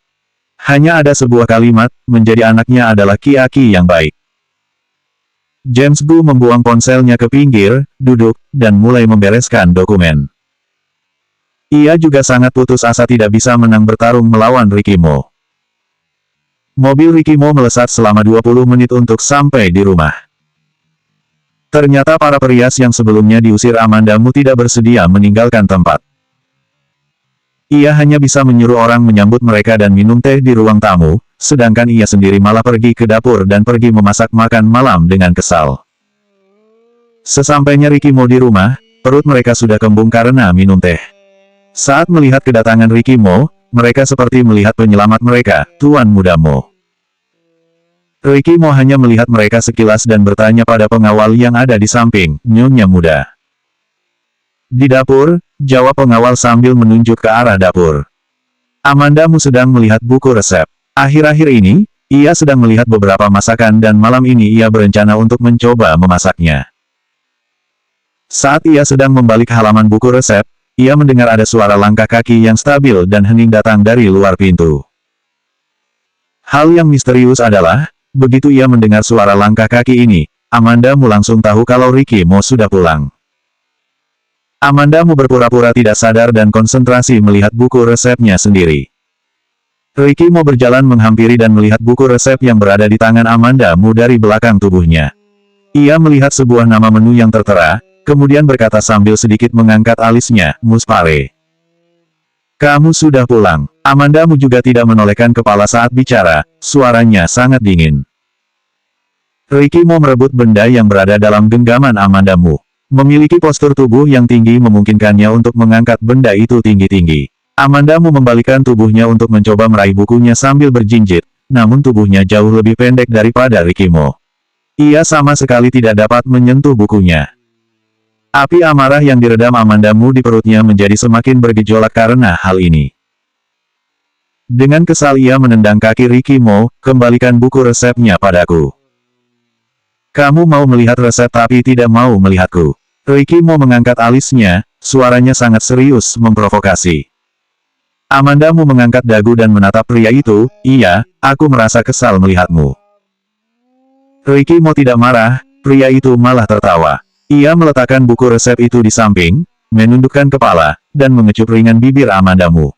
Hanya ada sebuah kalimat, menjadi anaknya adalah ki-aki yang baik. James Gu membuang ponselnya ke pinggir, duduk, dan mulai membereskan dokumen. Ia juga sangat putus asa tidak bisa menang bertarung melawan Ricky Mo. Mobil Ricky Mo melesat selama 20 menit untuk sampai di rumah. Ternyata para perias yang sebelumnya diusir Amanda Mu tidak bersedia meninggalkan tempat. Ia hanya bisa menyuruh orang menyambut mereka dan minum teh di ruang tamu, sedangkan ia sendiri malah pergi ke dapur dan pergi memasak makan malam dengan kesal. Sesampainya Ricky Mo di rumah, perut mereka sudah kembung karena minum teh. Saat melihat kedatangan Ricky Mo, mereka seperti melihat penyelamat mereka, Tuan Muda Mo. Ricky Mo hanya melihat mereka sekilas dan bertanya pada pengawal yang ada di samping, "Nyonya Muda." "Di dapur," jawab pengawal sambil menunjuk ke arah dapur. Amanda Mu sedang melihat buku resep. Akhir-akhir ini, ia sedang melihat beberapa masakan dan malam ini ia berencana untuk mencoba memasaknya. Saat ia sedang membalik halaman buku resep, ia mendengar ada suara langkah kaki yang stabil dan hening datang dari luar pintu. Hal yang misterius adalah, begitu ia mendengar suara langkah kaki ini, Amanda Mu langsung tahu kalau Ricky Mo sudah pulang. Amanda Mu berpura-pura tidak sadar dan konsentrasi melihat buku resepnya sendiri. Ricky Mo berjalan menghampiri dan melihat buku resep yang berada di tangan Amanda Mu dari belakang tubuhnya. Ia melihat sebuah nama menu yang tertera, kemudian berkata sambil sedikit mengangkat alisnya, "Mus Pare. Kamu sudah pulang." Amanda Mu juga tidak menolehkan kepala saat bicara, suaranya sangat dingin. Ricky Mo merebut benda yang berada dalam genggaman Amanda Mu. Memiliki postur tubuh yang tinggi memungkinkannya untuk mengangkat benda itu tinggi-tinggi. Amanda Mu membalikan tubuhnya untuk mencoba meraih bukunya sambil berjinjit, namun tubuhnya jauh lebih pendek daripada Ricky Mo. Ia sama sekali tidak dapat menyentuh bukunya. Api amarah yang diredam Amanda Mu di perutnya menjadi semakin bergejolak karena hal ini. Dengan kesal ia menendang kaki Ricky Mo, "Kembalikan buku resepnya padaku. Kamu mau melihat resep tapi tidak mau melihatku." Ricky Mo mengangkat alisnya, suaranya sangat serius memprovokasi. Amanda Mu mengangkat dagu dan menatap pria itu, "Iya, aku merasa kesal melihatmu." Ricky Mo tidak marah, pria itu malah tertawa. Ia meletakkan buku resep itu di samping, menundukkan kepala, dan mengecup ringan bibir Amanda Mu.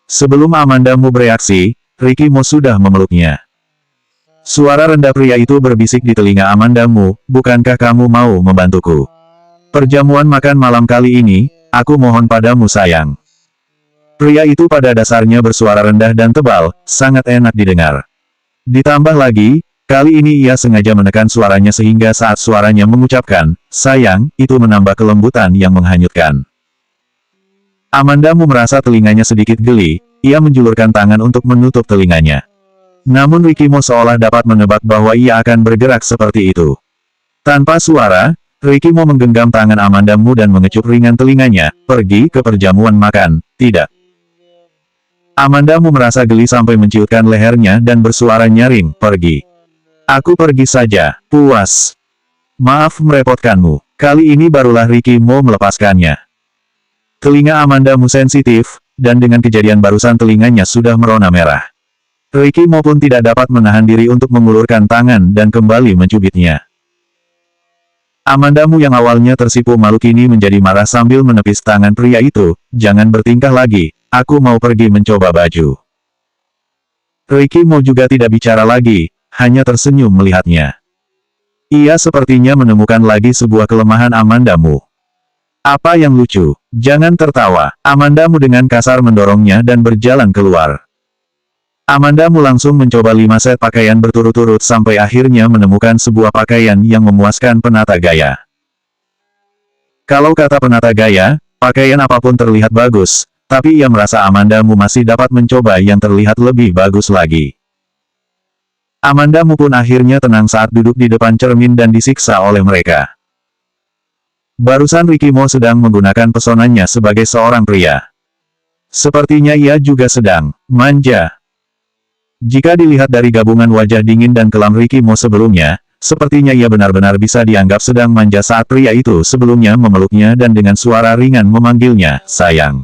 Sebelum Amanda Mu bereaksi, Ricky Mo sudah memeluknya. Suara rendah pria itu berbisik di telinga Amanda Mu, "Bukankah kamu mau membantuku? Perjamuan makan malam kali ini, aku mohon padamu sayang." Pria itu pada dasarnya bersuara rendah dan tebal, sangat enak didengar. Ditambah lagi, kali ini ia sengaja menekan suaranya sehingga saat suaranya mengucapkan, "sayang," itu menambah kelembutan yang menghanyutkan. Amanda Mu merasa telinganya sedikit geli, ia menjulurkan tangan untuk menutup telinganya. Namun Ricky Mo seolah dapat menebak bahwa ia akan bergerak seperti itu. Tanpa suara, Ricky Mo menggenggam tangan Amanda Mu dan mengecup ringan telinganya, "Pergi ke perjamuan makan, tidak." Amanda Mu merasa geli sampai menciutkan lehernya dan bersuara nyaring, "Pergi. Aku pergi saja, puas. Maaf merepotkanmu." Kali ini barulah Ricky Mo melepaskannya. Telinga Amanda Mu sensitif, dan dengan kejadian barusan telinganya sudah merona merah. Ricky Mo pun tidak dapat menahan diri untuk mengulurkan tangan dan kembali mencubitnya. Amanda Mu yang awalnya tersipu malu kini menjadi marah sambil menepis tangan pria itu, "Jangan bertingkah lagi, aku mau pergi mencoba baju." Ricky Mo juga tidak bicara lagi, hanya tersenyum melihatnya. Ia sepertinya menemukan lagi sebuah kelemahan Amanda Mu. "Apa yang lucu? Jangan tertawa." Amanda Mu dengan kasar mendorongnya dan berjalan keluar. Amanda Mu langsung mencoba 5 set pakaian berturut-turut sampai akhirnya menemukan sebuah pakaian yang memuaskan penata gaya. Kalau kata penata gaya, pakaian apapun terlihat bagus, tapi ia merasa Amanda Mu masih dapat mencoba yang terlihat lebih bagus lagi. Amanda Mu pun akhirnya tenang saat duduk di depan cermin dan disiksa oleh mereka. Barusan Ricky Mo sedang menggunakan pesonanya sebagai seorang pria. Sepertinya ia juga sedang manja. Jika dilihat dari gabungan wajah dingin dan kelam Ricky Mo sebelumnya, sepertinya ia benar-benar bisa dianggap sedang manja saat pria itu sebelumnya memeluknya dan dengan suara ringan memanggilnya, "sayang."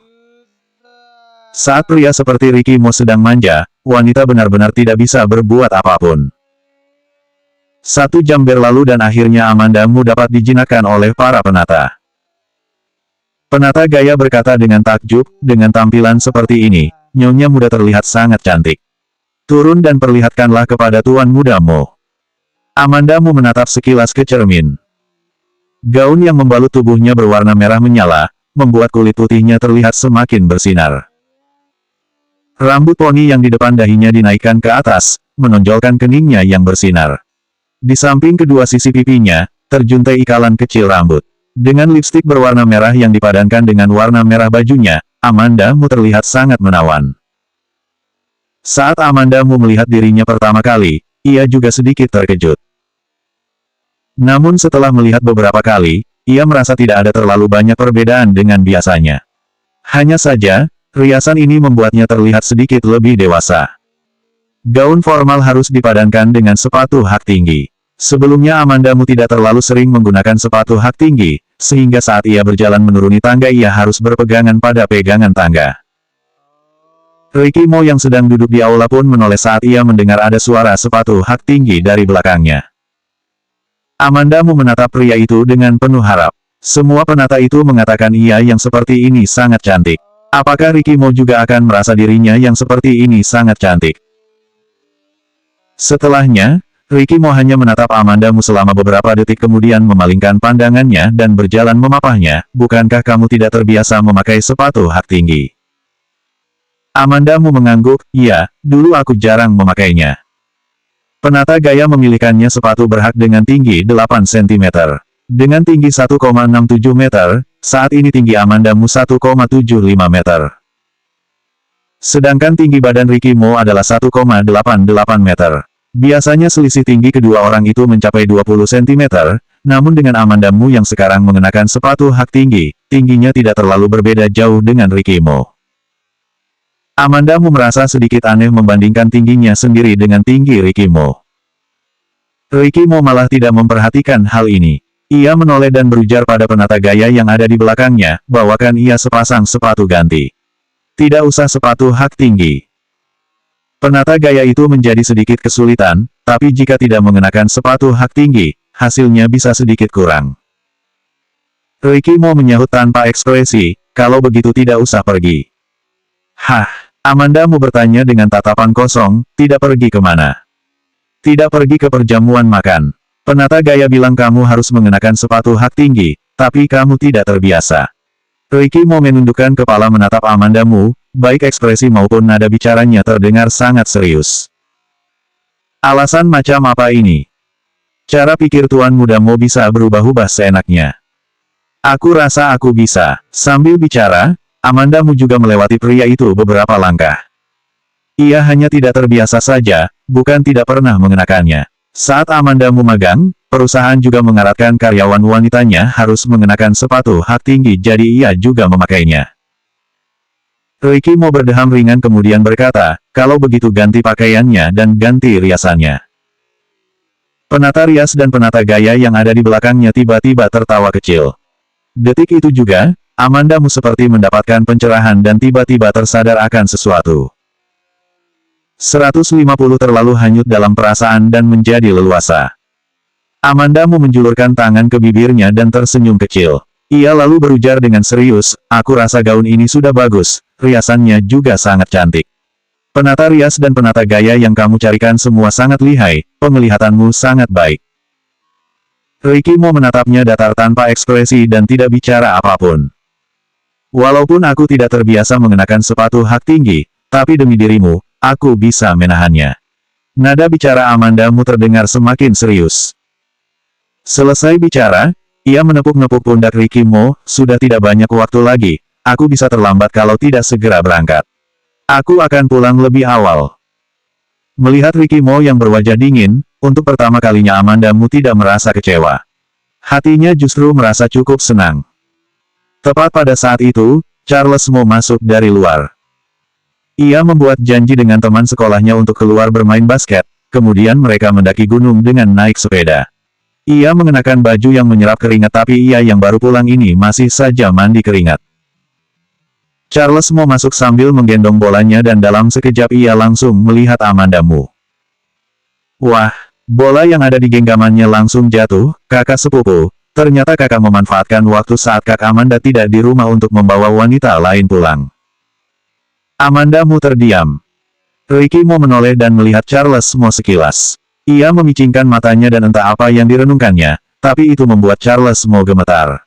Saat pria seperti Ricky Mo sedang manja, wanita benar-benar tidak bisa berbuat apapun. 1 jam berlalu dan akhirnya Amanda Mu dapat dijinakkan oleh para penata. Penata gaya berkata dengan takjub, "Dengan tampilan seperti ini, Nyonya muda terlihat sangat cantik. Turun dan perlihatkanlah kepada Tuan Muda Mo." Amanda Mu menatap sekilas ke cermin. Gaun yang membalut tubuhnya berwarna merah menyala, membuat kulit putihnya terlihat semakin bersinar. Rambut poni yang di depan dahinya dinaikkan ke atas, menonjolkan keningnya yang bersinar. Di samping kedua sisi pipinya, terjuntai ikalan kecil rambut. Dengan lipstik berwarna merah yang dipadankan dengan warna merah bajunya, Amanda Mu terlihat sangat menawan. Saat Amanda Mu melihat dirinya pertama kali, ia juga sedikit terkejut. Namun setelah melihat beberapa kali, ia merasa tidak ada terlalu banyak perbedaan dengan biasanya. Hanya saja, riasan ini membuatnya terlihat sedikit lebih dewasa. Gaun formal harus dipadankan dengan sepatu hak tinggi. Sebelumnya Amanda Mu tidak terlalu sering menggunakan sepatu hak tinggi, sehingga saat ia berjalan menuruni tangga ia harus berpegangan pada pegangan tangga. Ricky Mo yang sedang duduk di aula pun menoleh saat ia mendengar ada suara sepatu hak tinggi dari belakangnya. Amandamu menatap pria itu dengan penuh harap. Semua penata itu mengatakan ia yang seperti ini sangat cantik. Apakah Ricky Mo juga akan merasa dirinya yang seperti ini sangat cantik? Setelahnya, Ricky Mo hanya menatap Amandamu selama beberapa detik kemudian memalingkan pandangannya dan berjalan memapahnya. Bukankah kamu tidak terbiasa memakai sepatu hak tinggi? Amandamu mengangguk, iya, dulu aku jarang memakainya. Penata gaya memilihkannya sepatu berhak dengan tinggi 8 cm. Dengan tinggi 1,67 meter, saat ini tinggi Amandamu 1,75 meter. Sedangkan tinggi badan Ricky Mo adalah 1,88 meter. Biasanya selisih tinggi kedua orang itu mencapai 20 cm, namun dengan Amandamu yang sekarang mengenakan sepatu hak tinggi, tingginya tidak terlalu berbeda jauh dengan Ricky Mo. Amandamu merasa sedikit aneh membandingkan tingginya sendiri dengan tinggi Ricky Mo. Ricky Mo malah tidak memperhatikan hal ini. Ia menoleh dan berujar pada penata gaya yang ada di belakangnya, bawakan ia sepasang sepatu ganti. Tidak usah sepatu hak tinggi. Penata gaya itu menjadi sedikit kesulitan, tapi jika tidak mengenakan sepatu hak tinggi, hasilnya bisa sedikit kurang. Ricky Mo menyahut tanpa ekspresi, kalau begitu tidak usah pergi. Hah, Amandamu bertanya dengan tatapan kosong, tidak pergi kemana? Tidak pergi ke perjamuan makan. Penata gaya bilang kamu harus mengenakan sepatu hak tinggi, tapi kamu tidak terbiasa. Ricky Mo menundukkan kepala menatap Amandamu, baik ekspresi maupun nada bicaranya terdengar sangat serius. Alasan macam apa ini? Cara pikir Tuan Muda Mo bisa berubah-ubah seenaknya. Aku rasa aku bisa. Sambil bicara, Amandamu juga melewati pria itu beberapa langkah. Ia hanya tidak terbiasa saja, bukan tidak pernah mengenakannya. Saat Amandamu magang, perusahaan juga mengaratkan karyawan wanitanya harus mengenakan sepatu hak tinggi jadi ia juga memakainya. Ricky Mo berdeham ringan kemudian berkata, kalau begitu ganti pakaiannya dan ganti riasannya. Penata rias dan penata gaya yang ada di belakangnya tiba-tiba tertawa kecil. Detik itu juga, Amandamu seperti mendapatkan pencerahan dan tiba-tiba tersadar akan sesuatu. 150 terlalu hanyut dalam perasaan dan menjadi leluasa. Amandamu menjulurkan tangan ke bibirnya dan tersenyum kecil. Ia lalu berujar dengan serius, aku rasa gaun ini sudah bagus, riasannya juga sangat cantik. Penata rias dan penata gaya yang kamu carikan semua sangat lihai, penglihatanmu sangat baik. Ricky Mo menatapnya datar tanpa ekspresi dan tidak bicara apapun. Walaupun aku tidak terbiasa mengenakan sepatu hak tinggi, tapi demi dirimu, aku bisa menahannya. Nada bicara Amandamu terdengar semakin serius. Selesai bicara, ia menepuk-nepuk pundak Ricky Mo, sudah tidak banyak waktu lagi, aku bisa terlambat kalau tidak segera berangkat. Aku akan pulang lebih awal. Melihat Ricky Mo yang berwajah dingin, untuk pertama kalinya Amandamu tidak merasa kecewa. Hatinya justru merasa cukup senang. Tepat pada saat itu, Charles Mo masuk dari luar. Ia membuat janji dengan teman sekolahnya untuk keluar bermain basket, kemudian mereka mendaki gunung dengan naik sepeda. Ia mengenakan baju yang menyerap keringat tapi ia yang baru pulang ini masih saja mandi keringat. Charles Mo masuk sambil menggendong bolanya dan dalam sekejap ia langsung melihat Amandamu. Wah, bola yang ada di genggamannya langsung jatuh, kakak sepupu. Ternyata kakak memanfaatkan waktu saat Kak Amanda tidak di rumah untuk membawa wanita lain pulang. Amandamu terdiam. Ricky Mo menoleh dan melihat Charles Mo sekilas. Ia memicingkan matanya dan entah apa yang direnungkannya, tapi itu membuat Charles Mo gemetar.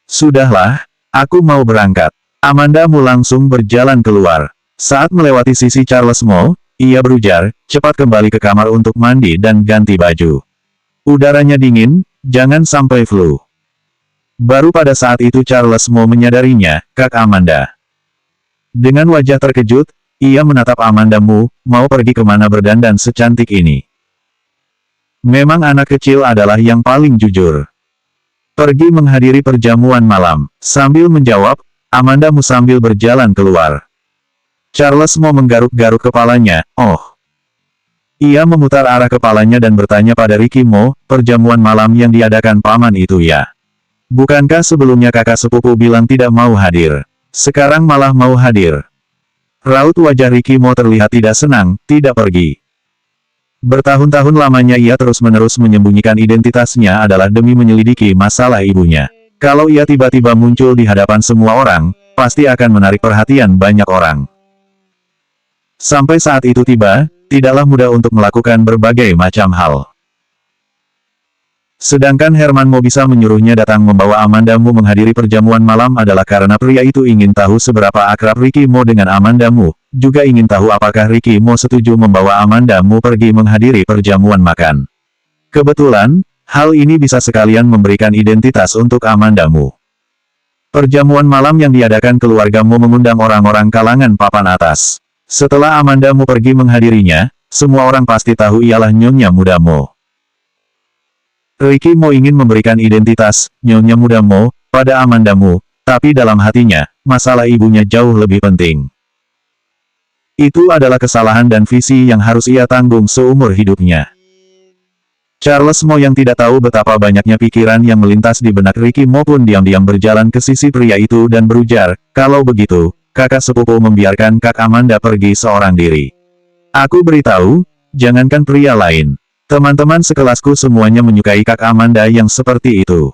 Sudahlah, aku mau berangkat. Amandamu langsung berjalan keluar. Saat melewati sisi Charles Mo, ia berujar, cepat kembali ke kamar untuk mandi dan ganti baju. Udaranya dingin, jangan sampai flu. Baru pada saat itu Charles Mo menyadarinya, Kak Amanda. Dengan wajah terkejut, ia menatap Amandamu, mau pergi kemana berdandan secantik ini. Memang anak kecil adalah yang paling jujur. Pergi menghadiri perjamuan malam. Sambil menjawab, Amandamu sambil berjalan keluar. Charles Mo menggaruk-garuk kepalanya, oh. Ia memutar arah kepalanya dan bertanya pada Ricky Mo, perjamuan malam yang diadakan paman itu ya. Bukankah sebelumnya kakak sepupu bilang tidak mau hadir? Sekarang malah mau hadir. Raut wajah Ricky Mo terlihat tidak senang, tidak pergi. Bertahun-tahun lamanya ia terus-menerus menyembunyikan identitasnya adalah demi menyelidiki masalah ibunya. Kalau ia tiba-tiba muncul di hadapan semua orang, pasti akan menarik perhatian banyak orang. Sampai saat itu tiba, tidaklah mudah untuk melakukan berbagai macam hal. Sedangkan Herman Mo bisa menyuruhnya datang membawa Amanda Mu menghadiri perjamuan malam adalah karena pria itu ingin tahu seberapa akrab Ricky Mo dengan Amanda Mu, juga ingin tahu apakah Ricky Mo setuju membawa Amanda Mu pergi menghadiri perjamuan makan. Kebetulan, hal ini bisa sekalian memberikan identitas untuk Amanda Mu. Perjamuan malam yang diadakan keluarga Mo mengundang orang-orang kalangan papan atas. Setelah Amanda Mu pergi menghadirinya, semua orang pasti tahu ialah Nyonya Muda Mo. Ricky Mo ingin memberikan identitas, Nyonya Muda Mo, pada Amanda Mu, tapi dalam hatinya, masalah ibunya jauh lebih penting. Itu adalah kesalahan dan visi yang harus ia tanggung seumur hidupnya. Charles Mo yang tidak tahu betapa banyaknya pikiran yang melintas di benak Ricky Mo pun diam-diam berjalan ke sisi pria itu dan berujar, kalau begitu, kakak sepupu membiarkan Kak Amanda pergi seorang diri. Aku beritahu, jangankan pria lain. Teman-teman sekelasku semuanya menyukai Kak Amanda yang seperti itu.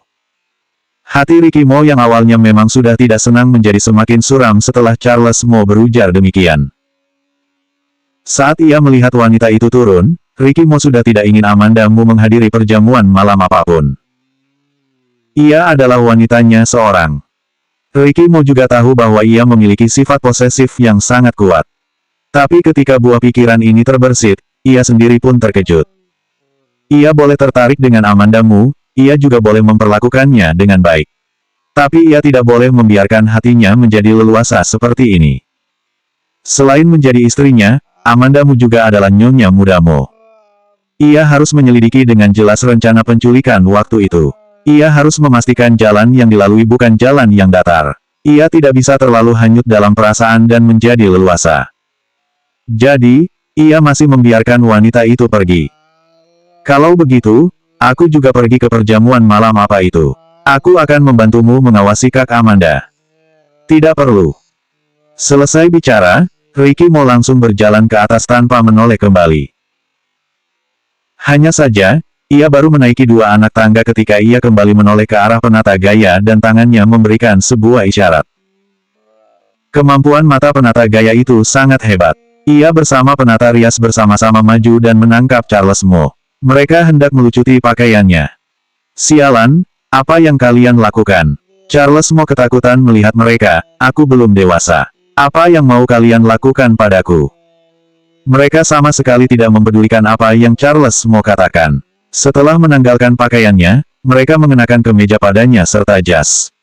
Hati Ricky Mo yang awalnya memang sudah tidak senang menjadi semakin suram setelah Charles Mo berujar demikian. Saat ia melihat wanita itu turun, Ricky Mo sudah tidak ingin Amanda Mu menghadiri perjamuan malam apapun. Ia adalah wanitanya seorang. Ricky Mo juga tahu bahwa ia memiliki sifat posesif yang sangat kuat. Tapi ketika buah pikiran ini terbersit, ia sendiri pun terkejut. Ia boleh tertarik dengan Amanda Mu, ia juga boleh memperlakukannya dengan baik. Tapi ia tidak boleh membiarkan hatinya menjadi leluasa seperti ini. Selain menjadi istrinya, Amanda Mu juga adalah Nyonya Muda Mo. Ia harus menyelidiki dengan jelas rencana penculikan waktu itu. Ia harus memastikan jalan yang dilalui bukan jalan yang datar. Ia tidak bisa terlalu hanyut dalam perasaan dan menjadi leluasa. Jadi, ia masih membiarkan wanita itu pergi. Kalau begitu, aku juga pergi ke perjamuan malam apa itu. Aku akan membantumu mengawasi Kak Amanda. Tidak perlu. Selesai bicara, Ricky Mo langsung berjalan ke atas tanpa menoleh kembali. Hanya saja, ia baru menaiki dua anak tangga ketika ia kembali menoleh ke arah penata gaya dan tangannya memberikan sebuah isyarat. Kemampuan mata penata gaya itu sangat hebat. Ia bersama penata rias bersama-sama maju dan menangkap Charles Mo. Mereka hendak melucuti pakaiannya. Sialan, apa yang kalian lakukan? Charles Mo ketakutan melihat mereka, aku belum dewasa. Apa yang mau kalian lakukan padaku? Mereka sama sekali tidak mempedulikan apa yang Charles Mo katakan. Setelah menanggalkan pakaiannya, mereka mengenakan kemeja padanya serta jas.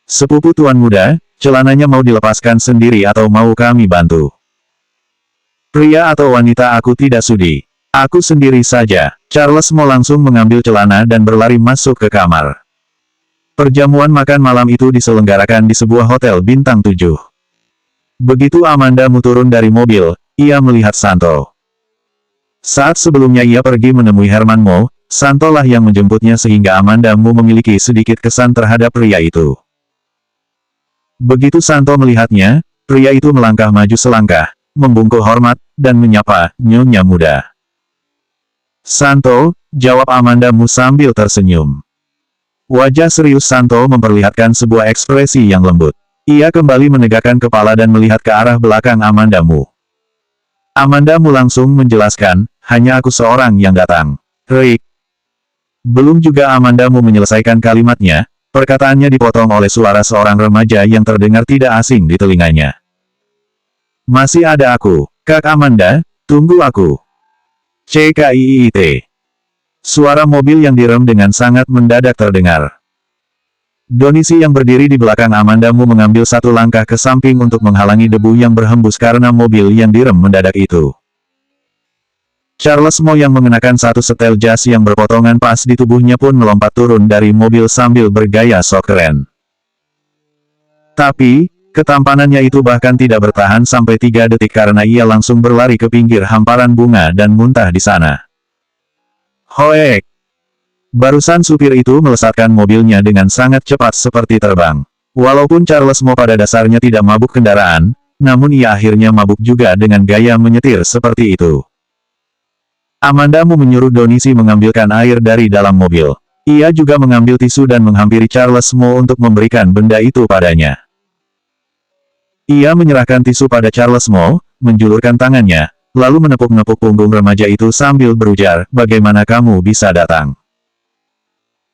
Sepupu tuan muda, celananya mau dilepaskan sendiri atau mau kami bantu? Pria atau wanita aku tidak sudi. Aku sendiri saja. Charles Mo langsung mengambil celana dan berlari masuk ke kamar. Perjamuan makan malam itu diselenggarakan di sebuah hotel bintang 7. Begitu Amanda Mu turun dari mobil, ia melihat Santo. Saat sebelumnya ia pergi menemui Herman Mo, Santo lah yang menjemputnya sehingga Amanda Mu memiliki sedikit kesan terhadap pria itu. Begitu Santo melihatnya, pria itu melangkah maju selangkah, membungkuk hormat, dan menyapa, Nyonya Muda. Santo, jawab Amanda Mu sambil tersenyum. Wajah serius Santo memperlihatkan sebuah ekspresi yang lembut. Ia kembali menegakkan kepala dan melihat ke arah belakang Amanda Mu. Amanda Mu langsung menjelaskan, hanya aku seorang yang datang. Rick. Belum juga Amanda Mu menyelesaikan kalimatnya, perkataannya dipotong oleh suara seorang remaja yang terdengar tidak asing di telinganya. Masih ada aku, Kak Amanda, tunggu aku. CKIIT. Suara mobil yang direm dengan sangat mendadak terdengar. Donisi yang berdiri di belakang Amanda Mu mengambil satu langkah ke samping untuk menghalangi debu yang berhembus karena mobil yang direm mendadak itu. Charles Mo yang mengenakan satu setel jas yang berpotongan pas di tubuhnya pun melompat turun dari mobil sambil bergaya sok keren. Tapi, ketampanannya itu bahkan tidak bertahan sampai 3 detik karena ia langsung berlari ke pinggir hamparan bunga dan muntah di sana. Hoek! Barusan supir itu melesatkan mobilnya dengan sangat cepat seperti terbang. Walaupun Charles Mo pada dasarnya tidak mabuk kendaraan, namun ia akhirnya mabuk juga dengan gaya menyetir seperti itu. Amanda Mu menyuruh Donisi mengambilkan air dari dalam mobil. Ia juga mengambil tisu dan menghampiri Charles Mo untuk memberikan benda itu padanya. Ia menyerahkan tisu pada Charles Mo, menjulurkan tangannya, lalu menepuk-nepuk punggung remaja itu sambil berujar, "Bagaimana kamu bisa datang?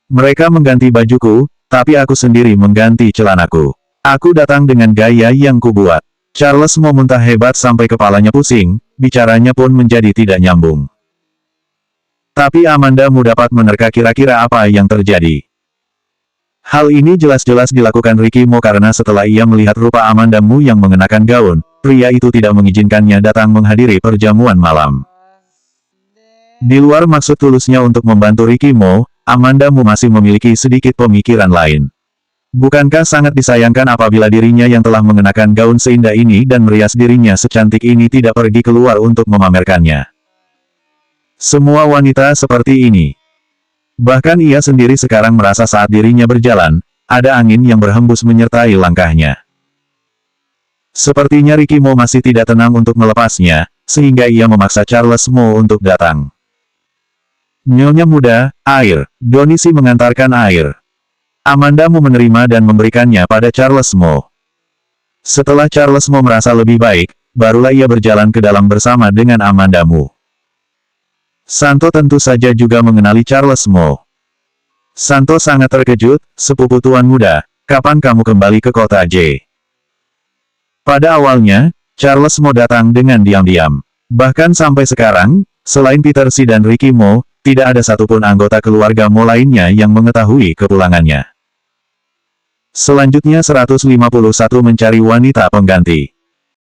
Mereka mengganti bajuku, tapi aku sendiri mengganti celanaku. Aku datang dengan gaya yang kubuat." Charles Mo muntah hebat sampai kepalanya pusing, bicaranya pun menjadi tidak nyambung. Tapi Amanda Mu dapat menerka kira-kira apa yang terjadi. Hal ini jelas-jelas dilakukan Ricky Mo karena setelah ia melihat rupa Amanda Mu yang mengenakan gaun, pria itu tidak mengizinkannya datang menghadiri perjamuan malam. Di luar maksud tulusnya untuk membantu Ricky Mo, Amanda Mu masih memiliki sedikit pemikiran lain. Bukankah sangat disayangkan apabila dirinya yang telah mengenakan gaun seindah ini dan merias dirinya secantik ini tidak pergi keluar untuk memamerkannya? Semua wanita seperti ini. Bahkan ia sendiri sekarang merasa saat dirinya berjalan, ada angin yang berhembus menyertai langkahnya. Sepertinya Ricky Mo masih tidak tenang untuk melepasnya, sehingga ia memaksa Charles Mo untuk datang. "Nyonya muda, air." Donisi mengantarkan air. Amanda Mu menerima dan memberikannya pada Charles Mo. Setelah Charles Mo merasa lebih baik, barulah ia berjalan ke dalam bersama dengan Amanda Mu. Santo tentu saja juga mengenali Charles Mo. Santo sangat terkejut, "Sepupu tuan muda, kapan kamu kembali ke kota J?" Pada awalnya, Charles Mo datang dengan diam-diam. Bahkan sampai sekarang, selain Peter Si dan Ricky Mo, tidak ada satupun anggota keluarga Mo lainnya yang mengetahui kepulangannya. Selanjutnya 151 mencari wanita pengganti.